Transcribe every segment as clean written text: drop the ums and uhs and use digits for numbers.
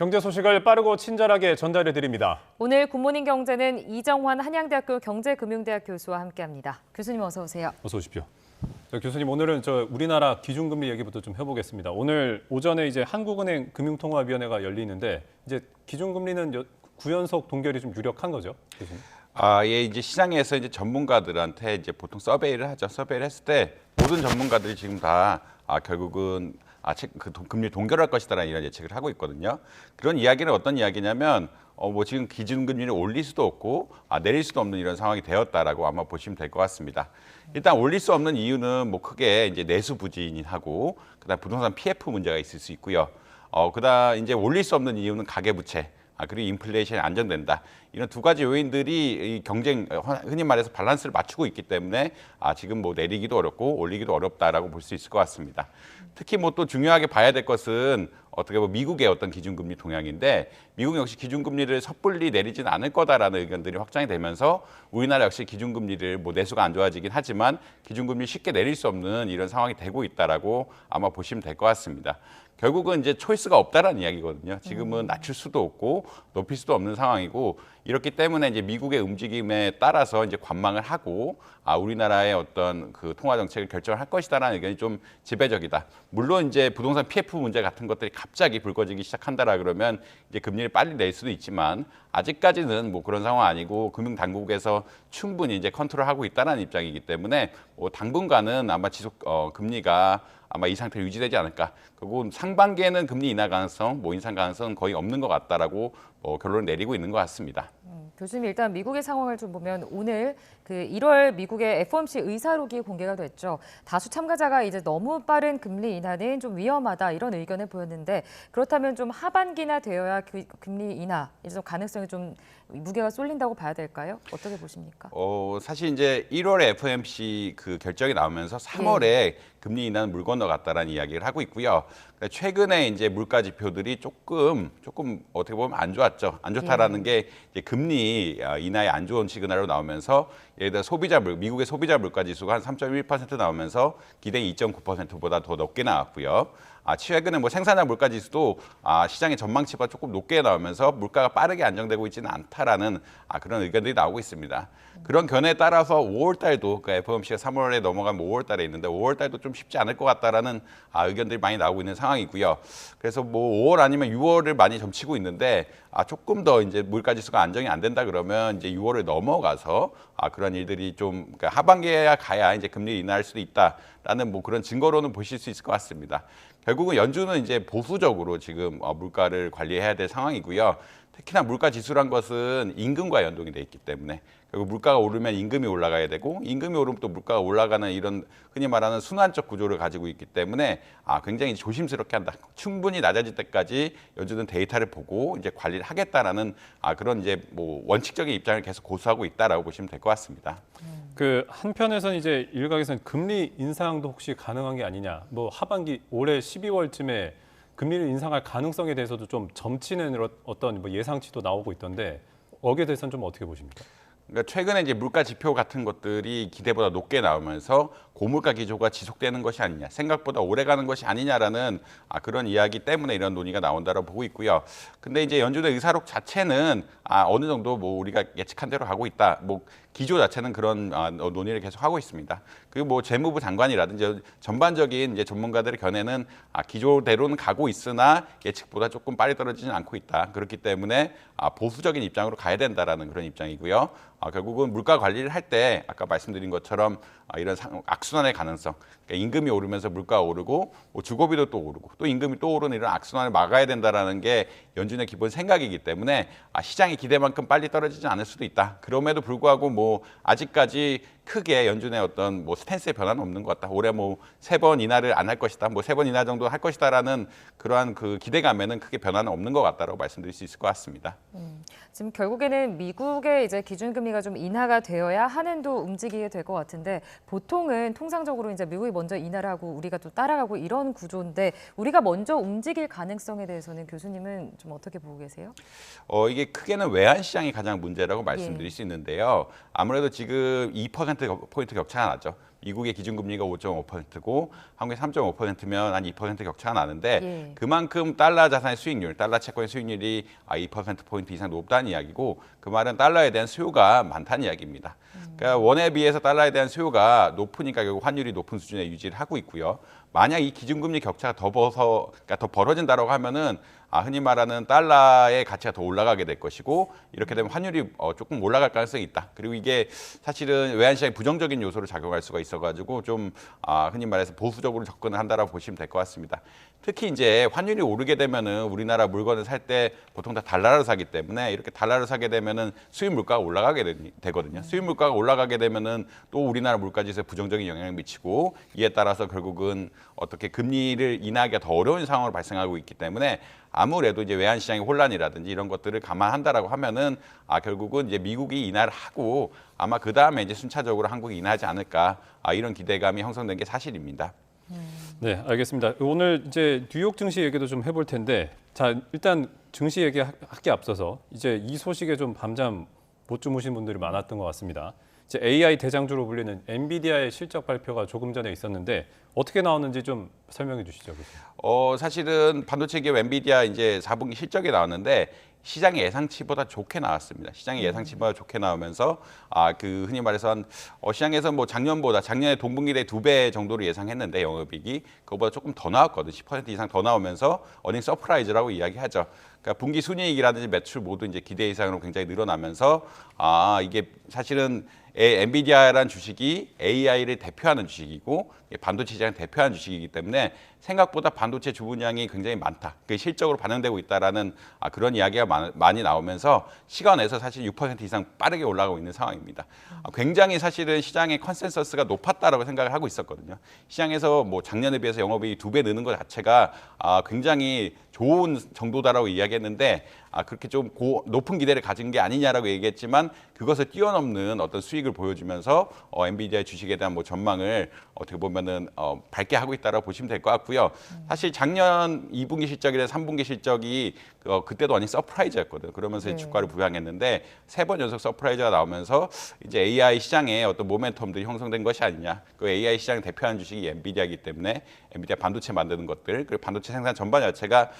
경제 소식을 빠르고 친절하게 전달해 드립니다. 오늘 굿모닝 경제는 이정환 한양대학교 경제금융대학 교수와 함께합니다. 교수님 어서 오세요. 어서 오십시오. 교수님, 오늘은 우리나라 기준금리 얘기부터 좀 해보겠습니다. 오늘 오전에 이제 한국은행 금융통화위원회가 열리는데 이제 기준금리는 9연속 동결이 좀 유력한 거죠, 교수님? 예, 이제 시장에서 이제 전문가들한테 이제 보통 서베이를 하죠. 서베이를 했을 때 모든 전문가들이 지금 다 결국은 금리 동결할 것이다라는 이런 예측을 하고 있거든요. 그런 이야기는 어떤 이야기냐면 지금 기준금리를 올릴 수도 없고 내릴 수도 없는 이런 상황이 되었다라고 아마 보시면 될 것 같습니다. 일단 올릴 수 없는 이유는 크게 이제 내수 부진하고 그다음 부동산 PF 문제가 있을 수 있고요. 그다음 이제 올릴 수 없는 이유는 가계부채. 그리고 인플레이션이 안정된다. 이런 두 가지 요인들이 이 경쟁, 흔히 말해서 밸런스를 맞추고 있기 때문에 지금 내리기도 어렵고 올리기도 어렵다라고 볼 수 있을 것 같습니다. 특히 또 중요하게 봐야 될 것은 어떻게 보면 미국의 어떤 기준금리 동향인데 미국 역시 기준금리를 섣불리 내리지는 않을 거다라는 의견들이 확장이 되면서 우리나라 역시 기준금리를 내수가 안 좋아지긴 하지만 기준금리 쉽게 내릴 수 없는 이런 상황이 되고 있다라고 아마 보시면 될 것 같습니다. 결국은 이제 초이스가 없다라는 이야기거든요. 지금은 낮출 수도 없고 높일 수도 없는 상황이고 이렇기 때문에 이제 미국의 움직임에 따라서 이제 관망을 하고 우리나라의 어떤 그 통화 정책을 결정을 할 것이다라는 의견이 좀 지배적이다. 물론 이제 부동산 PF 문제 같은 것들이 갑자기 불거지기 시작한다라 그러면 이제 금리를 빨리 낼 수도 있지만 아직까지는 그런 상황 아니고 금융 당국에서 충분히 이제 컨트롤하고 있다라는 입장이기 때문에 당분간은 아마 지속 금리가 아마 이 상태로 유지되지 않을까. 그리고 상반기에는 금리 인하 가능성, 인상 가능성은 거의 없는 것 같다라고 결론을 내리고 있는 것 같습니다. 교수님 일단 미국의 상황을 좀 보면 오늘 그 1월 미국의 FOMC 의사록이 공개가 됐죠. 다수 참가자가 이제 너무 빠른 금리 인하는 좀 위험하다 이런 의견을 보였는데 그렇다면 좀 하반기나 되어야 금리 인하 이제 좀 가능성이 좀 무게가 쏠린다고 봐야 될까요? 어떻게 보십니까? 사실 이제 1월에 FOMC 그 결정이 나오면서 3월에 금리 인하는 물 건너갔다라는 이야기를 하고 있고요. 최근에 이제 물가 지표들이 조금 어떻게 보면 안 좋았죠. 안 좋다라는 게 이제 금리 인하에 안 좋은 시그널로 나오면서 예를 들어 미국의 소비자 물가 지수가 한 3.1% 나오면서 기대 2.9%보다 더 높게 나왔고요. 최근에 생산자 물가 지수도 시장의 전망치보다 조금 높게 나오면서 물가가 빠르게 안정되고 있지는 않다라는 그런 의견들이 나오고 있습니다. 그런 견해에 따라서 5월 달도 FOMC가 3월에 넘어가면 5월 달에 있는데 5월 달도 좀 쉽지 않을 것 같다라는 의견들이 많이 나오고 있는 상황이고요. 그래서 5월 아니면 6월을 많이 점치고 있는데 조금 더 이제 물가 지수가 안정이 안 된다 그러면 이제 6월을 넘어가서 그런 일들이 좀 하반기에 가야 이제 금리 인하할 수도 있다라는 그런 증거로는 보실 수 있을 것 같습니다. 결국은 연준은 이제 보수적으로 지금 물가를 관리해야 될 상황이고요. 특히나 물가 지수란 것은 임금과 연동이 돼 있기 때문에 결국 물가가 오르면 임금이 올라가야 되고 임금이 오르면 또 물가가 올라가는 이런 흔히 말하는 순환적 구조를 가지고 있기 때문에 굉장히 조심스럽게 한다. 충분히 낮아질 때까지 연준은 데이터를 보고 이제 관리를 하겠다라는 그런 이제 원칙적인 입장을 계속 고수하고 있다라고 보시면 될 것 같습니다. 한편에서는 이제 일각에서는 금리 인상도 혹시 가능한 게 아니냐. 하반기 올해 12월쯤에 금리를 인상할 가능성에 대해서도 좀 점치는 어떤 예상치도 나오고 있던데 거기에 대해서는 좀 어떻게 보십니까? 그러니까 최근에 이제 물가 지표 같은 것들이 기대보다 높게 나오면서 고물가 기조가 지속되는 것이 아니냐, 생각보다 오래 가는 것이 아니냐라는 그런 이야기 때문에 이런 논의가 나온다고 보고 있고요. 근데 이제 연준의 의사록 자체는 어느 정도 우리가 예측한 대로 가고 있다. 기조 자체는 그런 논의를 계속 하고 있습니다. 그리고 재무부 장관이라든지 전반적인 이제 전문가들의 견해는 기조대로는 가고 있으나 예측보다 조금 빨리 떨어지지는 않고 있다. 그렇기 때문에 보수적인 입장으로 가야 된다라는 그런 입장이고요. 결국은 물가 관리를 할 때 아까 말씀드린 것처럼 이런 악순환의 가능성, 그러니까 임금이 오르면서 물가가 오르고 주거비도 또 오르고 또 임금이 또 오르는 이런 악순환을 막아야 된다라는 게 연준의 기본 생각이기 때문에 시장의 기대만큼 빨리 떨어지지 않을 수도 있다. 그럼에도 불구하고 아직까지 크게 연준의 어떤 스탠스의 변화는 없는 것 같다. 올해 3번 인하를 안 할 것이다. 3번 인하 정도 할 것이다라는 그러한 그 기대감에는 크게 변화는 없는 것 같다라고 말씀드릴 수 있을 것 같습니다. 지금 결국에는 미국의 이제 기준금리가 좀 인하가 되어야 한은도 움직이게 될 것 같은데 보통은 통상적으로 이제 미국이 먼저 인하를 하고 우리가 또 따라가고 이런 구조인데 우리가 먼저 움직일 가능성에 대해서는 교수님은 좀 어떻게 보고 계세요? 이게 크게는 외환 시장이 가장 문제라고 말씀드릴 수 있는데요. 아무래도 지금 2%포인트 격차가 나죠. 미국의 기준금리가 5.5%고 한국의 3.5%면 한 2% 격차가 나는데 예. 그만큼 달러 자산의 수익률, 달러 채권의 수익률이 2%포인트 이상 높다는 이야기고 그 말은 달러에 대한 수요가 많다는 이야기입니다. 그러니까 원에 비해서 달러에 대한 수요가 높으니까 결국 환율이 높은 수준에 유지를 하고 있고요. 만약 이 기준금리 격차가 그러니까 더 벌어진다라고 하면은 흔히 말하는 달러의 가치가 더 올라가게 될 것이고 이렇게 되면 환율이 조금 올라갈 가능성이 있다. 그리고 이게 사실은 외환시장에 부정적인 요소로 작용할 수가 있어가지고 좀 흔히 말해서 보수적으로 접근을 한다라고 보시면 될 것 같습니다. 특히 이제 환율이 오르게 되면은 우리나라 물건을 살 때 보통 다 달러로 사기 때문에 이렇게 달러로 사게 되면은 수입 물가가 올라가게 되거든요. 수입 물가가 올라가게 되면은 또 우리나라 물가지수에 부정적인 영향을 미치고 이에 따라서 결국은 어떻게 금리를 인하하기가 더 어려운 상황으로 발생하고 있기 때문에 아무래도 이제 외환 시장의 혼란이라든지 이런 것들을 감안한다라고 하면은 결국은 이제 미국이 인하를 하고 아마 그 다음에 이제 순차적으로 한국이 인하하지 않을까 이런 기대감이 형성된 게 사실입니다. 네, 알겠습니다. 오늘 이제 뉴욕 증시 얘기도 좀 해볼 텐데, 자 일단 증시 얘기하기 앞서서 이제 이 소식에 좀 밤잠 못 주무신 분들이 많았던 것 같습니다. 이제 AI 대장주로 불리는 엔비디아의 실적 발표가 조금 전에 있었는데 어떻게 나왔는지 좀 설명해 주시죠. 사실은 반도체 기업 엔비디아 이제 4분기 실적이 나왔는데 시장의 예상치보다 좋게 나왔습니다. 시장의 예상치보다 좋게 나오면서 그 흔히 말해서 시장에서 뭐 작년에 동분기 대 2배 정도로 예상했는데 영업이익이 그거보다 조금 더 나왔거든요. 10% 이상 더 나오면서 어닝 서프라이즈라고 이야기하죠. 그러니까 분기 순이익이라든지 매출 모두 이제 기대 이상으로 굉장히 늘어나면서 이게 사실은 엔비디아라는 주식이 AI를 대표하는 주식이고 반도체 시장을 대표하는 주식이기 때문에 생각보다 반도체 주문량이 굉장히 많다. 그게 실적으로 반영되고 있다라는 그런 이야기가 많이 나오면서 시간에서 사실 6% 이상 빠르게 올라가고 있는 상황입니다. 굉장히 사실은 시장의 컨센서스가 높았다라고 생각을 하고 있었거든요. 시장에서 뭐 작년에 비해서 영업이익이 2배 느는 것 자체가 굉장히 좋은 정도다라고 이야기했는데 그렇게 좀 높은 기대를 가진 게 아니냐라고 얘기했지만 그것을 뛰어넘는 어떤 수익을 보여주면서 엔비디아의 주식에 대한 뭐 전망을 어떻게 보면은 밝게 하고 있다라고 보시면 될 것 같고요. 사실 작년 2분기 실적이나 3분기 실적이 그때도 완전 서프라이즈였거든요. 그러면서 주가를 부양했는데 3번 연속 서프라이즈가 나오면서 이제 AI 시장에 어떤 모멘텀들이 형성된 것이 아니냐. 그 AI 시장을 대표하는 주식이 엔비디아이기 때문에 엔비디아 반도체 만드는 것들 그리고 반도체 생산 전반 자체가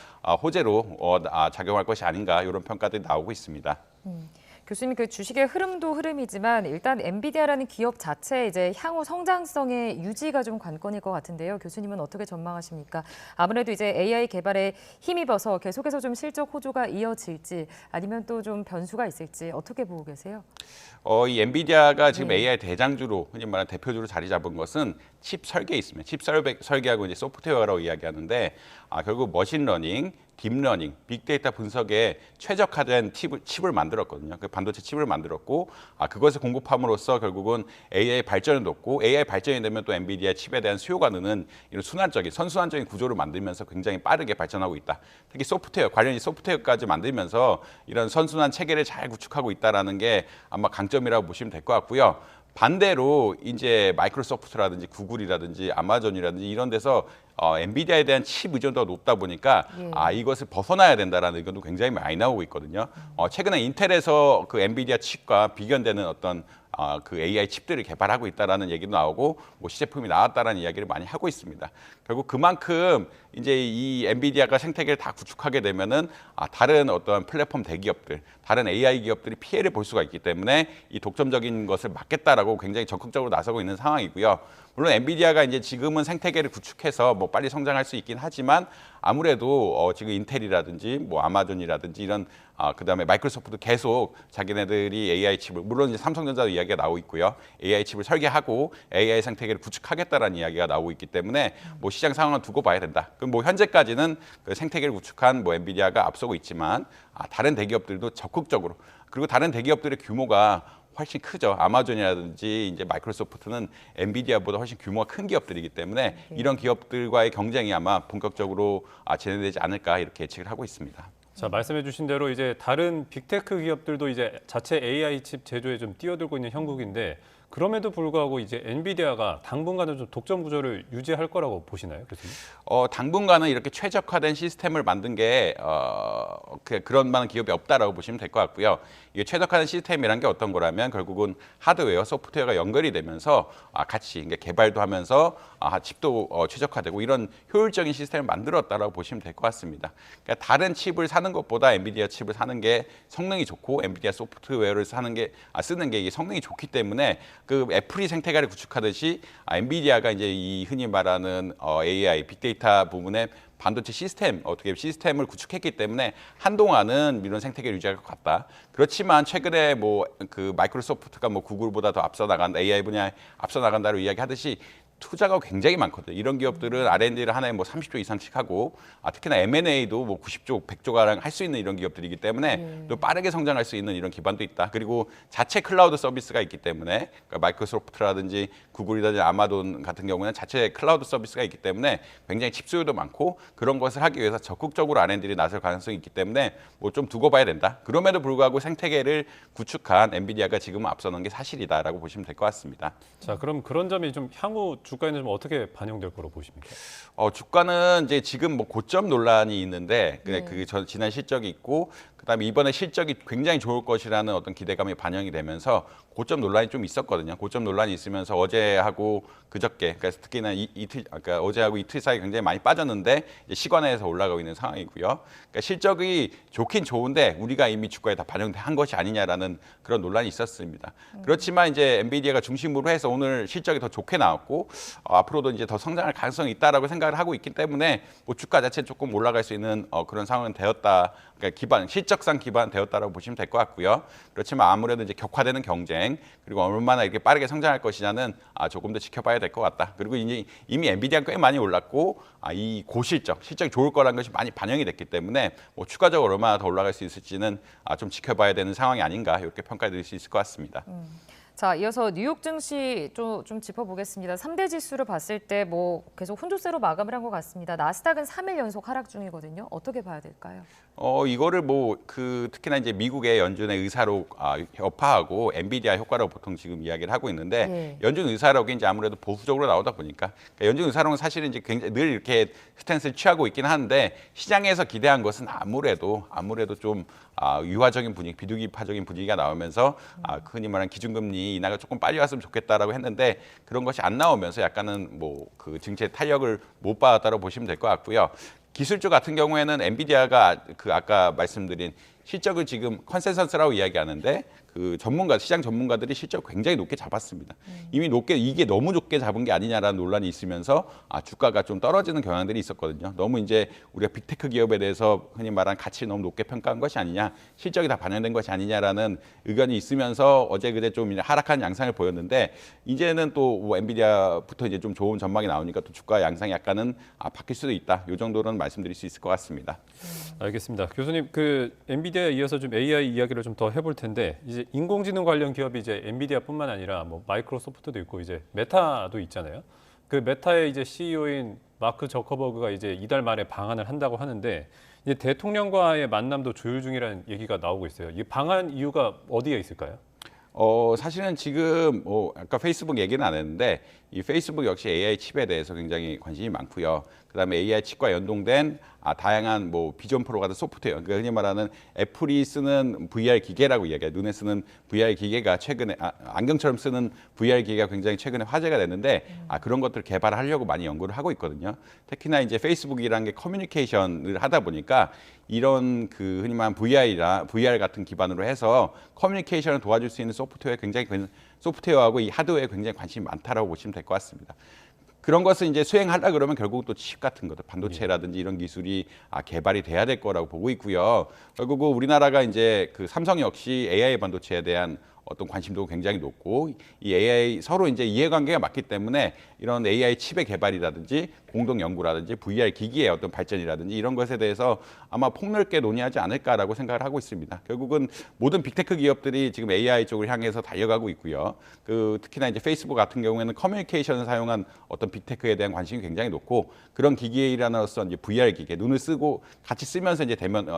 호재로 작용할 것이 아닌가 이런 평가들이 나오고 있습니다. 교수님, 그 주식의 흐름도 흐름이지만 일단 엔비디아라는 기업 자체 이제 향후 성장성의 유지가 좀 관건일 것 같은데요. 교수님은 어떻게 전망하십니까? 아무래도 이제 AI 개발에 힘입어서 계속해서 좀 실적 호조가 이어질지 아니면 또 좀 변수가 있을지 어떻게 보고 계세요? 이 엔비디아가 지금 AI 대장주로 흔히 말하는 대표주로 자리 잡은 것은 칩 설계에 있습니다. 칩 설계하고 이제 소프트웨어라고 이야기하는데 결국 머신러닝, 딥러닝, 빅데이터 분석에 최적화된 칩을 만들었거든요. 그 반도체 칩을 만들었고 그것을 공급함으로써 결국은 AI 발전을 돕고 AI 발전이 되면 또 엔비디아 칩에 대한 수요가 느는 이런 선순환적인 구조를 만들면서 굉장히 빠르게 발전하고 있다. 특히 관련이 소프트웨어까지 만들면서 이런 선순환 체계를 잘 구축하고 있다라는 게 아마 강점이라고 보시면 될 것 같고요. 반대로 이제 마이크로소프트라든지 구글이라든지 아마존이라든지 이런 데서 엔비디아에 대한 칩 의존도가 높다 보니까 이것을 벗어나야 된다라는 의견도 굉장히 많이 나오고 있거든요. 최근에 인텔에서 그 엔비디아 칩과 비견되는 어떤 그 AI 칩들을 개발하고 있다라는 얘기도 나오고 뭐 시제품이 나왔다라는 이야기를 많이 하고 있습니다. 결국 그만큼 이제 이 엔비디아가 생태계를 다 구축하게 되면은 다른 어떤 플랫폼 대기업들, 다른 AI 기업들이 피해를 볼 수가 있기 때문에 이 독점적인 것을 막겠다라고 굉장히 적극적으로 나서고 있는 상황이고요. 물론 엔비디아가 이제 지금은 생태계를 구축해서 뭐 빨리 성장할 수 있긴 하지만 아무래도 지금 인텔이라든지 뭐 아마존이라든지 이런 그다음에 마이크로소프트도 계속 자기네들이 AI 칩을 물론 이제 삼성전자도 이야기가 나오고 있고요. AI 칩을 설계하고 AI 생태계를 구축하겠다라는 이야기가 나오고 있기 때문에 뭐 시장 상황은 두고 봐야 된다. 그럼 뭐 현재까지는 그 생태계를 구축한 뭐 엔비디아가 앞서고 있지만 다른 대기업들도 적극적으로 그리고 다른 대기업들의 규모가 훨씬 크죠. 아마존이라든지 이제 마이크로소프트는 엔비디아보다 훨씬 규모가 큰 기업들이기 때문에 이런 기업들과의 경쟁이 아마 본격적으로 진행되지 않을까 이렇게 예측을 하고 있습니다. 자, 말씀해 주신 대로 이제 다른 빅테크 기업들도 이제 자체 AI 칩 제조에 좀 뛰어들고 있는 형국인데 그럼에도 불구하고 이제 엔비디아가 당분간은 좀 독점 구조를 유지할 거라고 보시나요, 교수님? 당분간은 이렇게 최적화된 시스템을 만든 게 그런 만한 기업이 없다라고 보시면 될 것 같고요. 이게 최적화된 시스템이란 게 어떤 거라면 결국은 하드웨어, 소프트웨어가 연결이 되면서 같이 그러니까 개발도 하면서 칩도 최적화되고 이런 효율적인 시스템을 만들었다라고 보시면 될 것 같습니다. 그러니까 다른 칩을 사는 것보다 엔비디아 칩을 사는 게 성능이 좋고 엔비디아 소프트웨어를 쓰는 게 이게 성능이 좋기 때문에 그 애플이 생태계를 구축하듯이 엔비디아가 이제 이 흔히 말하는 AI, 빅데이터 부분에 반도체 시스템, 어떻게 시스템을 구축했기 때문에 한동안은 이런 생태계를 유지할 것 같다. 그렇지만 최근에 뭐 그 마이크로소프트가 뭐 구글보다 더 앞서 나간다, AI 분야에 앞서 나간다로 이야기하듯이 투자가 굉장히 많거든요. 이런 기업들은 R&D를 하나에 뭐 30조 이상씩 하고 특히나 M&A도 뭐 90조, 100조 가량 할 수 있는 이런 기업들이기 때문에 또 빠르게 성장할 수 있는 이런 기반도 있다. 그리고 자체 클라우드 서비스가 있기 때문에 그러니까 마이크로소프트라든지 구글이라든지 아마존 같은 경우는 자체 클라우드 서비스가 있기 때문에 굉장히 칩 수요도 많고 그런 것을 하기 위해서 적극적으로 R&D를 나설 가능성이 있기 때문에 뭐 좀 두고 봐야 된다. 그럼에도 불구하고 생태계를 구축한 엔비디아가 지금은 앞서는 게 사실이다라고 보시면 될 것 같습니다. 자, 그럼 그런 점이 좀 향후 주가에는 좀 어떻게 반영될 거로 보십니까? 주가는 이제 지금 뭐 고점 논란이 있는데 지난 실적이 있고 그다음에 이번에 실적이 굉장히 좋을 것이라는 어떤 기대감이 반영이 되면서 고점 논란이 좀 있었거든요. 고점 논란이 있으면서 어제하고 그저께, 그러니까 특히나 그러니까 어제하고 이틀 사이 굉장히 많이 빠졌는데 이제 시간에서 올라가고 있는 상황이고요. 그러니까 실적이 좋긴 좋은데 우리가 이미 주가에 다 반영한 것이 아니냐라는 그런 논란이 있었습니다. 그렇지만 이제 엔비디아가 중심으로 해서 오늘 실적이 더 좋게 나왔고 앞으로도 이제 더 성장할 가능성이 있다라고 생각을 하고 있기 때문에 뭐 주가 자체 조금 올라갈 수 있는 그런 상황은 되었다. 그러니까 실적상 기반되었다라고 보시면 될 것 같고요. 그렇지만 아무래도 이제 격화되는 경쟁 그리고 얼마나 이렇게 빠르게 성장할 것이냐는 조금 더 지켜봐야 될 것 같다. 그리고 이제 이미 엔비디아가 꽤 많이 올랐고 이 실적이 좋을 거라는 것이 많이 반영이 됐기 때문에 뭐 추가적으로 얼마나 더 올라갈 수 있을지는 좀 지켜봐야 되는 상황이 아닌가 이렇게 평가드릴 수 있을 것 같습니다. 자, 이어서 뉴욕 증시 좀 짚어보겠습니다. 3대 지수를 봤을 때 뭐 계속 혼조세로 마감을 한 것 같습니다. 나스닥은 3일 연속 하락 중이거든요. 어떻게 봐야 될까요? 이거를 뭐 특히나 이제 미국의 연준의 의사록 여파하고 엔비디아 효과라고 보통 지금 이야기를 하고 있는데 연준 의사록이 이제 아무래도 보수적으로 나오다 보니까 그러니까 연준 의사록은 사실은 이제 굉장히 늘 이렇게 스탠스를 취하고 있긴 한데 시장에서 기대한 것은 아무래도 좀 유화적인 분위기, 비둘기파적인 분위기가 나오면서 흔히 말하는 기준금리 인하가 조금 빨리 왔으면 좋겠다라고 했는데 그런 것이 안 나오면서 약간은 뭐 그 증시의 탄력을 못 받았다고 보시면 될 것 같고요. 기술주 같은 경우에는 엔비디아가 아까 말씀드린 실적을 지금 컨센서스라고 이야기하는데 시장 전문가들이 실적 굉장히 높게 잡았습니다. 이미 이게 너무 높게 잡은 게 아니냐라는 논란이 있으면서 주가가 좀 떨어지는 경향들이 있었거든요. 너무 이제 우리가 빅테크 기업에 대해서 흔히 말하는 가치를 너무 높게 평가한 것이 아니냐, 실적이 다 반영된 것이 아니냐라는 의견이 있으면서 어제 그제 좀 하락한 양상을 보였는데 이제는 또 엔비디아부터 이제 좀 좋은 전망이 나오니까 또 주가 양상이 약간은 바뀔 수도 있다. 이 정도는 말씀드릴 수 있을 것 같습니다. 알겠습니다. 교수님, 엔비디아에 이어서 좀 AI 이야기를 좀 더 해볼 텐데 이제 인공지능 관련 기업이 이제 엔비디아뿐만 아니라 뭐 마이크로소프트도 있고 이제 메타도 있잖아요. 그 메타의 이제 CEO인 마크 저커버그가 이제 이달 말에 방한을 한다고 하는데 이제 대통령과의 만남도 조율 중이라는 얘기가 나오고 있어요. 이 방한 이유가 어디에 있을까요? 사실은 지금 아까 페이스북 얘기는 안 했는데 이 페이스북 역시 AI 칩에 대해서 굉장히 관심이 많고요. 그다음에 AI 칩과 연동된 다양한 뭐 비전 프로 같은 소프트웨어, 그러니까 흔히 말하는 애플이 쓰는 VR 기계라고 이야기해요. 눈에 쓰는 VR 기계가 최근에 안경처럼 쓰는 VR 기계가 굉장히 최근에 화제가 됐는데 그런 것들을 개발하려고 많이 연구를 하고 있거든요. 특히나 이제 페이스북이라는 게 커뮤니케이션을 하다 보니까 이런 흔히 말하는 VR 같은 기반으로 해서 커뮤니케이션을 도와줄 수 있는 소프트웨어하고 이 하드웨어에 굉장히 관심이 많다라고 보시면 될 것 같습니다. 그런 것을 이제 수행하려 그러면 결국 또 칩 같은 것들, 반도체라든지 이런 기술이 개발이 돼야 될 거라고 보고 있고요. 결국 우리나라가 이제 삼성 역시 AI 반도체에 대한 어떤 관심도 굉장히 높고 이 AI 서로 이제 이해관계가 맞기 때문에 이런 AI 칩의 개발이라든지 공동 연구라든지 VR 기기의 어떤 발전이라든지 이런 것에 대해서 아마 폭넓게 논의하지 않을까라고 생각을 하고 있습니다. 결국은 모든 빅테크 기업들이 지금 AI 쪽을 향해서 달려가고 있고요. 특히나 이제 페이스북 같은 경우에는 커뮤니케이션을 사용한 어떤 빅테크에 대한 관심이 굉장히 높고 그런 기기의 일환으로서 이제 VR 기계 눈을 쓰고 같이 쓰면서 이제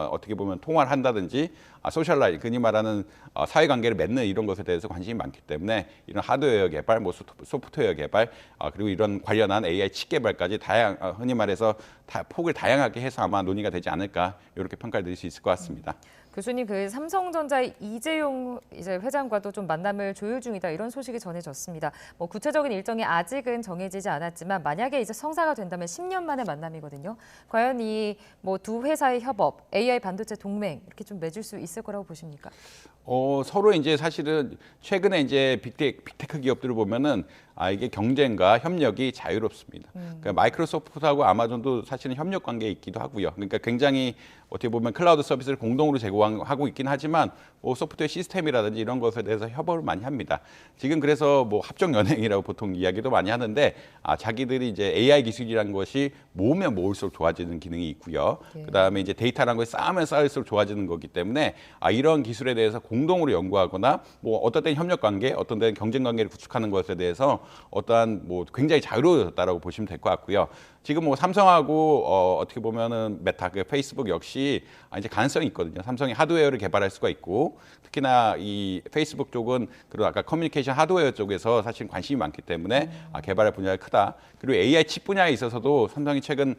어떻게 보면 통화를 한다든지 소셜라이즈, 흔히 말하는 사회관계를 맺는 이런 것에 대해서 관심이 많기 때문에 이런 하드웨어 개발, 소프트웨어 개발, 그리고 이런 관련한 AI 칩 개발까지 흔히 말해서 폭을 다양하게 해서 아마 논의가 되지 않을까 이렇게 평가를 드릴 수 있을 것 같습니다. 교수님, 그 삼성전자의 이재용 이제 회장과도 좀 만남을 조율 중이다 이런 소식이 전해졌습니다. 뭐 구체적인 일정이 아직은 정해지지 않았지만 만약에 이제 성사가 된다면 10년 만의 만남이거든요. 과연 이 뭐 두 회사의 협업, AI 반도체 동맹 이렇게 좀 맺을 수 있을 거라고 보십니까? 서로 이제 사실은 최근에 이제 빅테크 기업들을 보면은 이게 경쟁과 협력이 자유롭습니다. 그러니까 마이크로소프트하고 아마존도 사실은 협력 관계에 있기도 하고요. 그러니까 굉장히 어떻게 보면 클라우드 서비스를 공동으로 제공하고 있긴 하지만 뭐 소프트웨어 시스템이라든지 이런 것에 대해서 협업을 많이 합니다. 지금 그래서 뭐 합종 연행이라고 보통 이야기도 많이 하는데 자기들이 이제 AI 기술이라는 것이 모으면 모을수록 좋아지는 기능이 있고요. 예. 그다음에 이제 데이터라는 것이 쌓으면 쌓을수록 좋아지는 거기 때문에 이런 기술에 대해서 공동으로 연구하거나 뭐 어떤 때는 협력 관계, 어떤 때는 경쟁 관계를 구축하는 것에 대해서 어떠한 뭐 굉장히 자유로웠다라고 보시면 될 것 같고요. 지금 뭐 삼성하고 어떻게 보면은 메타, 그 페이스북 역시 이제 가능성이 있거든요. 삼성이 하드웨어를 개발할 수가 있고 특히나 이 페이스북 쪽은 그리고 아까 커뮤니케이션 하드웨어 쪽에서 사실 관심이 많기 때문에 개발할 분야가 크다. 그리고 AI 칩 분야에 있어서도 삼성이 최근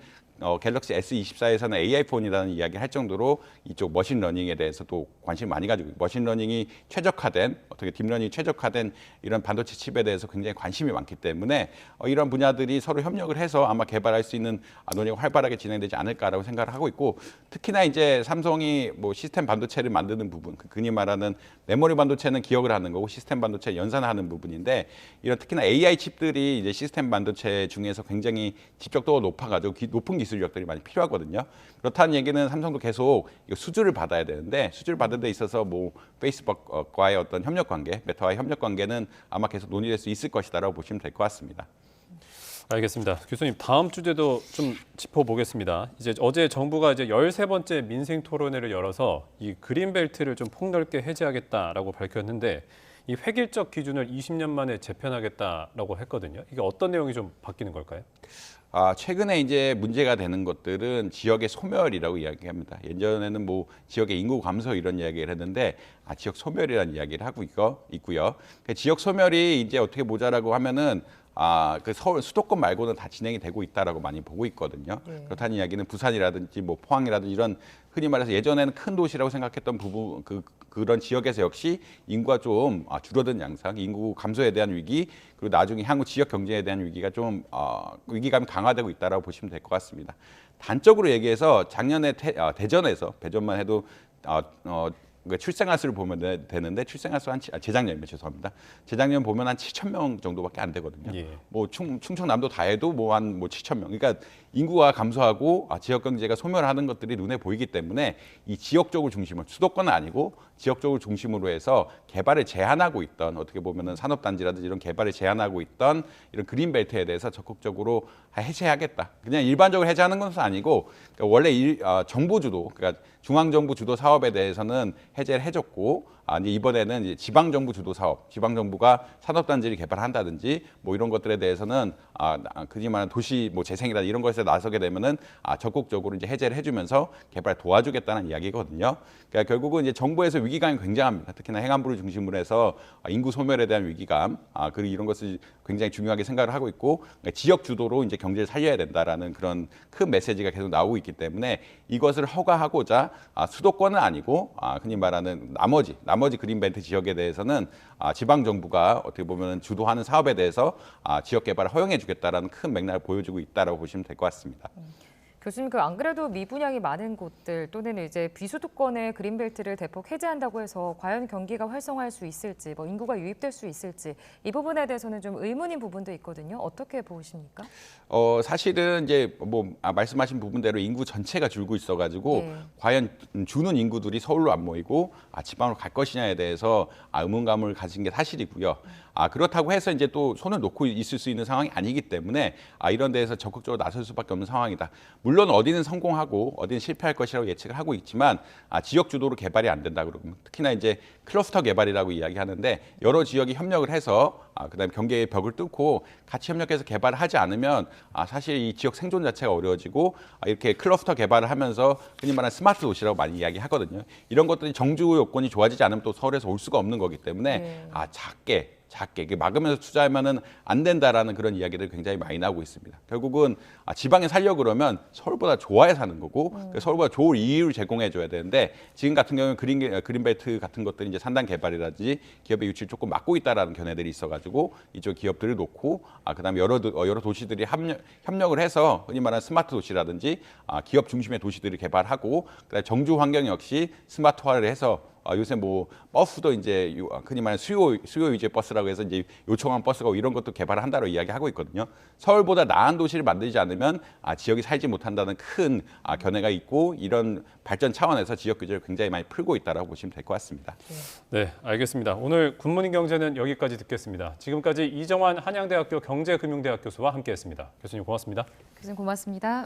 갤럭시 S24에서는 AI 폰이라는 이야기를 할 정도로 이쪽 머신러닝에 대해서도 관심을 많이 가지고 머신러닝이 최적화된 어떻게 딥러닝이 최적화된 이런 반도체 칩에 대해서 굉장히 관심이 많기 때문에 이런 분야들이 서로 협력을 해서 아마 개발할 수 있는 논의가 활발하게 진행되지 않을까라고 생각을 하고 있고 특히나 이제 삼성이 뭐 시스템 반도체를 만드는 부분 흔히 말하는 메모리 반도체는 기억을 하는 거고 시스템 반도체 연산하는 부분인데 이런 특히나 AI 칩들이 이제 시스템 반도체 중에서 굉장히 집적도가 높아가지고 높은 기술력들이 많이 필요하거든요. 그렇다는 얘기는 삼성도 계속 이거 수주를 받아야 되는데 수주를 받는 데 있어서 뭐 페이스북과의 어떤 협력 관계, 메타와의 협력 관계는 아마 계속 논의될 수 있을 것이다라고 보시면 될 것 같습니다. 알겠습니다. 교수님, 다음 주제도 좀 짚어보겠습니다. 이제 어제 정부가 이제 13번째 민생 토론회를 열어서 이 그린벨트를 좀 폭넓게 해제하겠다라고 밝혔는데 이 획일적 기준을 20년 만에 재편하겠다라고 했거든요. 이게 어떤 내용이 좀 바뀌는 걸까요? 최근에 이제 문제가 되는 것들은 지역의 소멸이라고 이야기합니다. 예전에는 뭐 지역의 인구 감소 이런 이야기를 했는데 지역 소멸이라는 이야기를 하고 있고요. 그 지역 소멸이 이제 어떻게 보자라고 하면은 그 서울 수도권 말고는 다 진행이 되고 있다라고 많이 보고 있거든요. 네. 그렇다는 이야기는 부산이라든지 뭐 포항이라든지 이런 흔히 말해서 예전에는 큰 도시라고 생각했던 부분 그런 지역에서 역시 인구가 좀 줄어든 양상, 인구 감소에 대한 위기 그리고 나중에 향후 지역 경제에 대한 위기가 좀 위기감이 강화되고 있다라고 보시면 될 것 같습니다. 단적으로 얘기해서 작년에 대전에서 대전만 해도 그 출생아 수를 보면 되는데 출생아 수 재작년이면 죄송합니다. 재작년 보면 한 7,000명 정도밖에 안 되거든요. 예. 뭐 충청남도 다 해도 뭐 한 7,000명. 그러니까 인구가 감소하고 지역 경제가 소멸하는 것들이 눈에 보이기 때문에 이 지역 쪽을 중심으로 수도권은 아니고 지역 쪽을 중심으로 해서 개발을 제한하고 있던 어떻게 보면은 산업 단지라든지 이런 개발을 제한하고 있던 이런 그린벨트에 대해서 적극적으로 해제하겠다. 그냥 일반적으로 해제하는 것은 아니고 그러니까 원래 정부 주도 그러니까 중앙 정부 주도 사업에 대해서는 해제를 해줬고 이제 이번에는 이제 지방 정부 주도 사업, 지방 정부가 산업 단지를 개발한다든지 뭐 이런 것들에 대해서는 그지 말하는 도시 뭐 재생이라 이런 것에 나서게 되면은 적극적으로 이제 해제를 해주면서 개발 도와주겠다는 이야기거든요. 그러니까 결국은 이제 정부에서 위기감이 굉장합니다. 특히나 행안부를 중심으로 해서 인구 소멸에 대한 위기감, 그리고 이런 것을 굉장히 중요하게 생각을 하고 있고 그러니까 지역 주도로 이제 경제를 살려야 된다라는 그런 큰 메시지가 계속 나오고 있기 때문에 이것을 허가하고자 수도권은 아니고 흔히 말하는 나머지 그린벨트 지역에 대해서는 지방 정부가 어떻게 보면 주도하는 사업에 대해서 지역 개발을 허용해 주겠다라는 큰 맥락을 보여주고 있다라고 보시면 될 것 같습니다. 교수님, 안 그래도 미분양이 많은 곳들 또는 이제 비수도권의 그린벨트를 대폭 해제한다고 해서 과연 경기가 활성화할 수 있을지, 뭐 인구가 유입될 수 있을지 이 부분에 대해서는 좀 의문인 부분도 있거든요. 어떻게 보십니까? 사실은 이제 뭐 말씀하신 부분대로 인구 전체가 줄고 있어가지고 네. 과연 주는 인구들이 서울로 안 모이고 지방으로 갈 것이냐에 대해서 의문감을 가진 게 사실이고요. 그렇다고 해서 이제 또 손을 놓고 있을 수 있는 상황이 아니기 때문에 이런 데에서 적극적으로 나설 수밖에 없는 상황이다. 물론 어디는 성공하고 어디는 실패할 것이라고 예측을 하고 있지만 지역 주도로 개발이 안 된다 그러고 특히나 이제 클러스터 개발이라고 이야기하는데 여러 지역이 협력을 해서 그다음에 경계의 벽을 뚫고 같이 협력해서 개발을 하지 않으면 사실 이 지역 생존 자체가 어려워지고 이렇게 클러스터 개발을 하면서 흔히 말하는 스마트 도시라고 많이 이야기하거든요. 이런 것들이 정주 요건이 좋아지지 않으면 또 서울에서 올 수가 없는 거기 때문에 네. 작게 이게 막으면서 투자하면은 안 된다라는 그런 이야기들이 굉장히 많이 나오고 있습니다. 결국은 지방에 살려고 그러면 서울보다 좋아야 사는 거고 서울보다 좋은 이유를 제공해 줘야 되는데 지금 같은 경우는 그린벨트 같은 것들이 이제 산단 개발이라든지 기업의 유치를 조금 막고 있다라는 견해들이 있어가지고 이쪽 기업들을 놓고 그다음에 여러 도시들이 협력을 해서 흔히 말하는 스마트 도시라든지 기업 중심의 도시들을 개발하고 그다음에 정주 환경 역시 스마트화를 해서 요새 뭐 버스도 이제 흔히 말하는 수요 위주의 버스라고 해서 이제 요청한 버스가 이런 것도 개발한다고 이야기하고 있거든요. 서울보다 나은 도시를 만들지 않으면 지역이 살지 못한다는 큰 견해가 있고 이런 발전 차원에서 지역 규제를 굉장히 많이 풀고 있다라고 보시면 될 것 같습니다. 네, 알겠습니다. 오늘 굿모닝 경제는 여기까지 듣겠습니다. 지금까지 이정환 한양대학교 경제금융대학 교수와 함께했습니다. 교수님 고맙습니다. 교수님 고맙습니다.